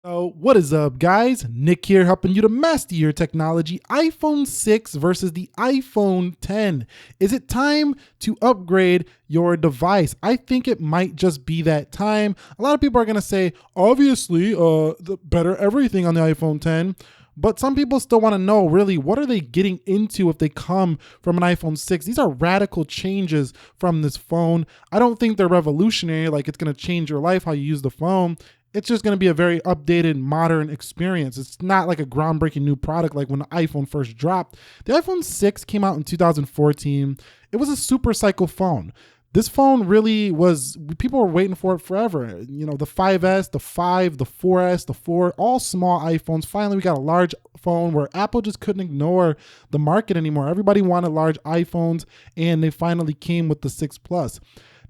So what is up, guys? Nick here, helping you to master your technology. iPhone 6 versus the iPhone 10. Is it time to upgrade your device? I think it might just be that time. A lot of people are going to say, obviously, the better everything on the iPhone 10. But some people still want to know, really, what are they getting into if they come from an iPhone 6? These are radical changes from this phone. I don't think they're revolutionary, like it's going to change your life, how you use the phone. It's just going to be a very updated, modern experience. It's not like a groundbreaking new product like when the iPhone first dropped. The iPhone 6 came out in 2014. It was a super cycle phone. This phone really was, people were waiting for it forever. You know, the 5S, the 5, the 4S, the 4, all small iPhones. Finally, we got a large phone where Apple just couldn't ignore the market anymore. Everybody wanted large iPhones, and they finally came with the 6 Plus.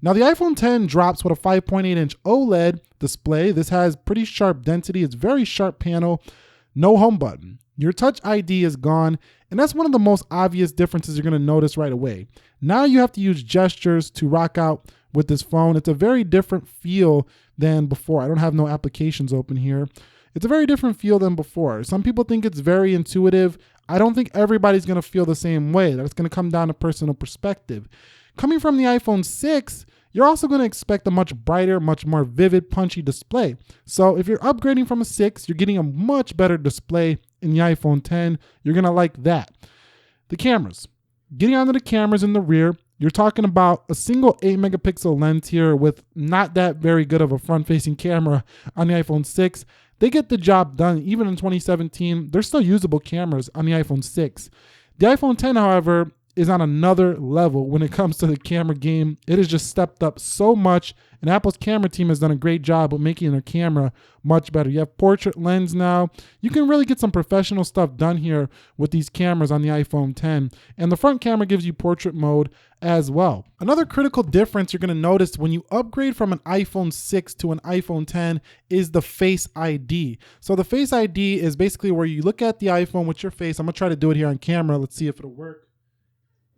Now, the iPhone 10 drops with a 5.8-inch OLED display. This has pretty sharp density. It's very sharp panel. No home button. Your Touch ID is gone, and that's one of the most obvious differences you're going to notice right away. Now you have to use gestures to rock out with this phone. It's a very different feel than before. I don't have no applications open here. It's a very different feel than before. Some people think it's very intuitive. I don't think everybody's going to feel the same way. That's going to come down to personal perspective. Coming from the iPhone 6, you're also going to expect a much brighter, much more vivid, punchy display. So if you're upgrading from a 6, you're getting a much better display in the iPhone 10. You're going to like that. The cameras. Getting onto the cameras in the rear, you're talking about a single 8-megapixel lens here with not that very good of a front-facing camera on the iPhone 6. They get the job done. Even in 2017, they're still usable cameras on the iPhone 6. The iPhone 10, however, is on another level when it comes to the camera game. It has just stepped up so much, and Apple's camera team has done a great job of making their camera much better. You have portrait lens now. You can really get some professional stuff done here with these cameras on the iPhone 10, and the front camera gives you portrait mode as well. Another critical difference you're going to notice when you upgrade from an iPhone 6 to an iPhone 10 is the Face ID. So the Face ID is basically where you look at the iPhone with your face. I'm going to try to do it here on camera. Let's see if it'll work.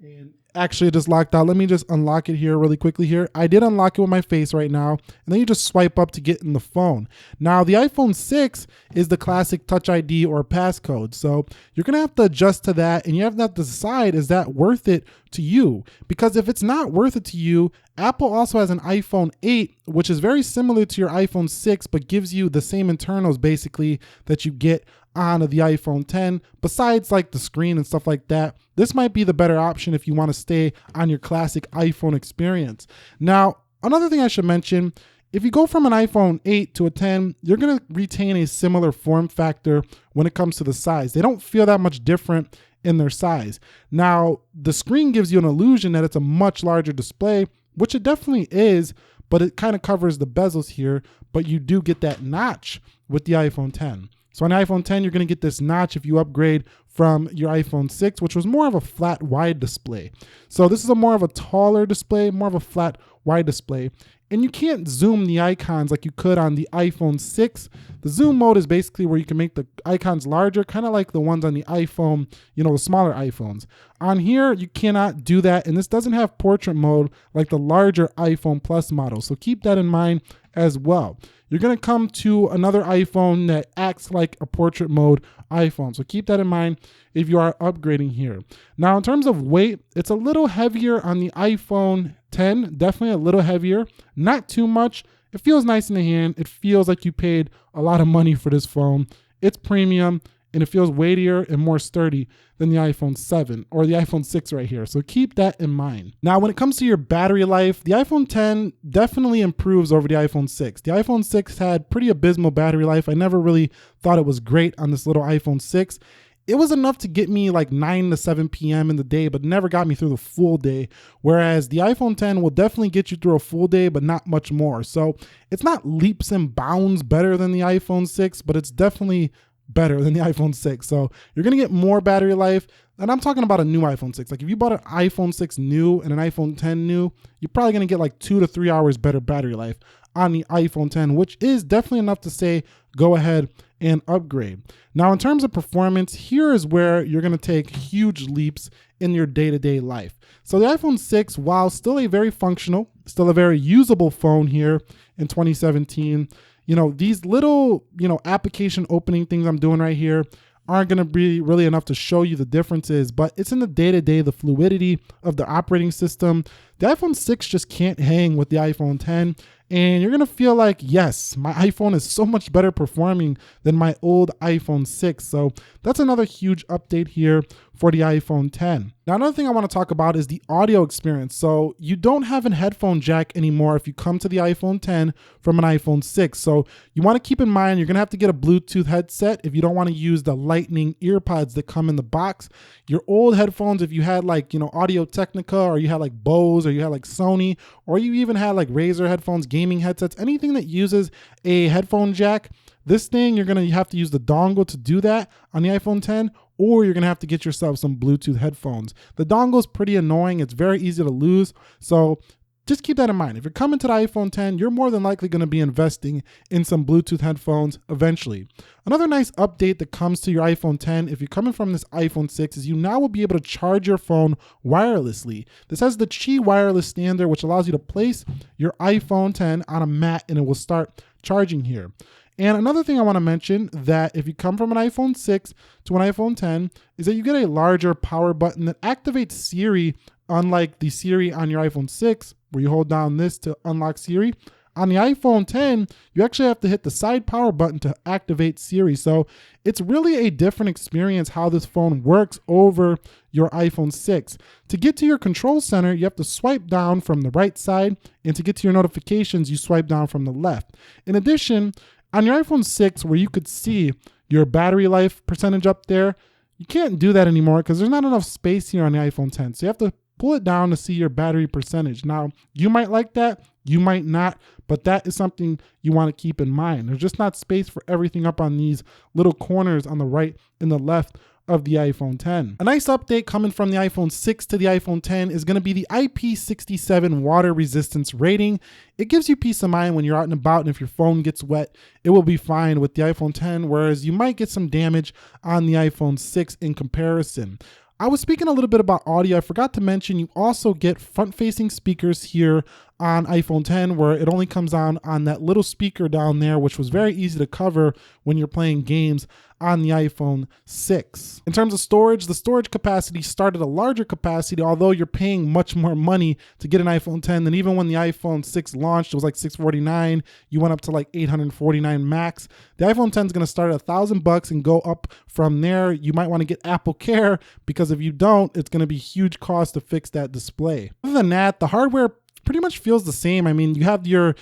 And actually it just locked out. Let me just unlock it here really quickly here. I did unlock it with my face right now. And then you just swipe up to get in the phone. Now the iPhone 6 is the classic Touch ID or passcode. So you're going to have to adjust to that, and you have to decide, is that worth it to you? Because if it's not worth it to you, Apple also has an iPhone 8, which is very similar to your iPhone 6, but gives you the same internals basically that you get on the iPhone 10. Besides like the screen and stuff like that, this might be the better option if you want to stay on your classic iPhone experience. Now, another thing I should mention, if you go from an iPhone 8 to a 10, you're going to retain a similar form factor when it comes to the size. They don't feel that much different in their size. Now, the screen gives you an illusion that it's a much larger display, which it definitely is, but it kind of covers the bezels here, but you do get that notch with the iPhone 10. So on the iPhone 10, you're going to get this notch if you upgrade from your iPhone 6, which was more of a flat wide display. So this is a more of a taller display, more of a flat wide display. And you can't zoom the icons like you could on the iPhone 6. The zoom mode is basically where you can make the icons larger, kind of like the ones on the iPhone, you know, the smaller iPhones. On here, you cannot do that, and this doesn't have portrait mode like the larger iPhone Plus model. So keep that in mind as well. You're going to come to another iPhone that acts like a portrait mode iPhone. So keep that in mind if you are upgrading here. Now, in terms of weight, it's a little heavier on the iPhone 10, definitely a little heavier, not too much. It feels nice in the hand. It feels like you paid a lot of money for this phone. It's premium, and it feels weightier and more sturdy than the iPhone 7 or the iPhone 6 right here. So keep that in mind. Now, when it comes to your battery life, the iPhone 10 definitely improves over the iPhone 6. The iPhone 6 had pretty abysmal battery life. I never really thought it was great on this little iPhone 6. It was enough to get me like 9 to 7 p.m. in the day, but never got me through the full day. Whereas the iPhone 10 will definitely get you through a full day, but not much more. So it's not leaps and bounds better than the iPhone 6, but it's definitely better than the iPhone 6. So you're going to get more battery life. And I'm talking about a new iPhone 6. Like if you bought an iPhone 6 new and an iPhone 10 new, you're probably going to get like 2 to 3 hours better battery life on the iPhone 10, which is definitely enough to say, go ahead and upgrade. Now, in terms of performance, here is where you're going to take huge leaps in your day-to-day life. So the iPhone 6, while still a very functional, still a very usable phone here in 2017, these little, application opening things I'm doing right here aren't going to be really enough to show you the differences, but it's in the day-to-day, the fluidity of the operating system. The iPhone 6 just can't hang with the iPhone 10, and you're going to feel like, yes, my iPhone is so much better performing than my old iPhone 6. So that's another huge update here for the iPhone 10. Now, another thing I want to talk about is the audio experience. So you don't have a headphone jack anymore if you come to the iPhone 10 from an iPhone 6. So you want to keep in mind, you're going to have to get a Bluetooth headset if you don't want to use the Lightning earpods that come in the box. Your old headphones, if you had like, Audio Technica, or you had like Bose, or you had like Sony, or you even had like Razer headphones, gaming headsets, anything that uses a headphone jack, this thing, you're going to have to use the dongle to do that on the iPhone 10, or you're going to have to get yourself some Bluetooth headphones. The dongle is pretty annoying. It's very easy to lose. So just keep that in mind. If you're coming to the iPhone 10, you're more than likely going to be investing in some Bluetooth headphones eventually. Another nice update that comes to your iPhone 10, if you're coming from this iPhone 6, is you now will be able to charge your phone wirelessly. This has the Qi wireless standard, which allows you to place your iPhone 10 on a mat and it will start charging here. And another thing I want to mention, that if you come from an iPhone 6 to an iPhone 10, is that you get a larger power button that activates Siri, unlike the Siri on your iPhone 6, where you hold down this to unlock Siri. On the iPhone 10, you actually have to hit the side power button to activate Siri. So it's really a different experience how this phone works over your iPhone 6. To get to your control center, you have to swipe down from the right side, and to get to your notifications, you swipe down from the left. In addition, on your iPhone 6, where you could see your battery life percentage up there, you can't do that anymore because there's not enough space here on the iPhone 10. So you have to pull it down to see your battery percentage. Now, you might like that, you might not, but that is something you want to keep in mind. There's just not space for everything up on these little corners on the right and the left of the iPhone 10. A nice update coming from the iPhone 6 to the iPhone 10 is going to be the IP67 water resistance rating. It gives you peace of mind when you're out and about, and if your phone gets wet, it will be fine with the iPhone 10, whereas you might get some damage on the iPhone 6 in comparison. I was speaking a little bit about audio. I forgot to mention you also get front-facing speakers here on iPhone 10, where it only comes on that little speaker down there, which was very easy to cover when you're playing games on the iPhone 6. In terms of storage, the storage capacity started a larger capacity, although you're paying much more money to get an iPhone 10 than even when the iPhone 6 launched. It was like $649. You went up to like $849 max. The iPhone 10 is going to start at $1,000 and go up from there. You might want to get Apple Care, because if you don't, it's going to be huge cost to fix that display. Other than that, the hardware pretty much feels the same. I mean, you have your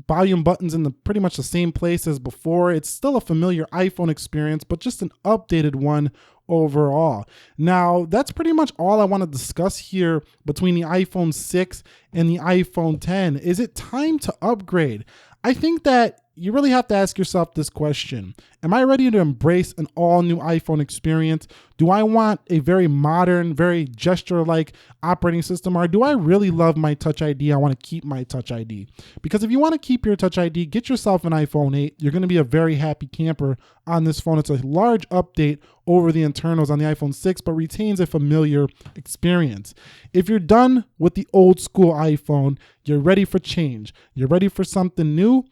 volume buttons in pretty much the same place as before. It's still a familiar iPhone experience, but just an updated one overall. Now, that's pretty much all I want to discuss here between the iPhone 6 and the iPhone 10. Is it time to upgrade? I think that you really have to ask yourself this question. Am I ready to embrace an all-new iPhone experience? Do I want a very modern, very gesture-like operating system, or do I really love my Touch ID? I want to keep my Touch ID. Because if you want to keep your Touch ID, get yourself an iPhone 8. You're going to be a very happy camper on this phone. It's a large update over the internals on the iPhone 6, but retains a familiar experience. If you're done with the old school iPhone, you're ready for change, you're ready for something new,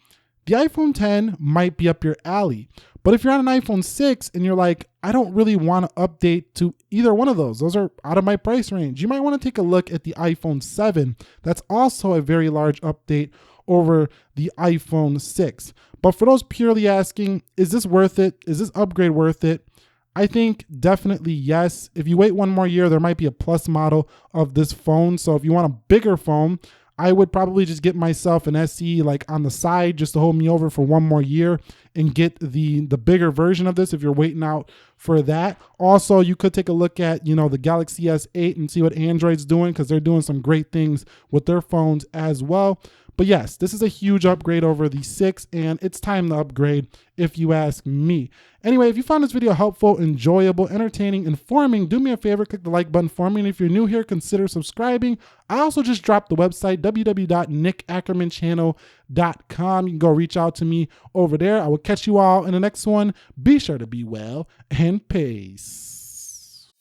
the iPhone 10 might be up your alley. But if you're on an iPhone 6 and you're like, I don't really want to update to either one of those are out of my price range, you might want to take a look at the iPhone 7. That's also a very large update over the iPhone 6. But for those purely asking, is this worth it? Is this upgrade worth it? I think definitely yes. If you wait one more year, there might be a plus model of this phone. So if you want a bigger phone, I would probably just get myself an SE like on the side just to hold me over for one more year and get the bigger version of this if you're waiting out for that. Also, you could take a look at, the Galaxy S8 and see what Android's doing, because they're doing some great things with their phones as well. But yes, this is a huge upgrade over the 6, and it's time to upgrade if you ask me. Anyway, if you found this video helpful, enjoyable, entertaining, informing, do me a favor, click the like button for me. And if you're new here, consider subscribing. I also just dropped the website, www.nickackermanchannel.com. You can go reach out to me over there. I will catch you all in the next one. Be sure to be well, and peace.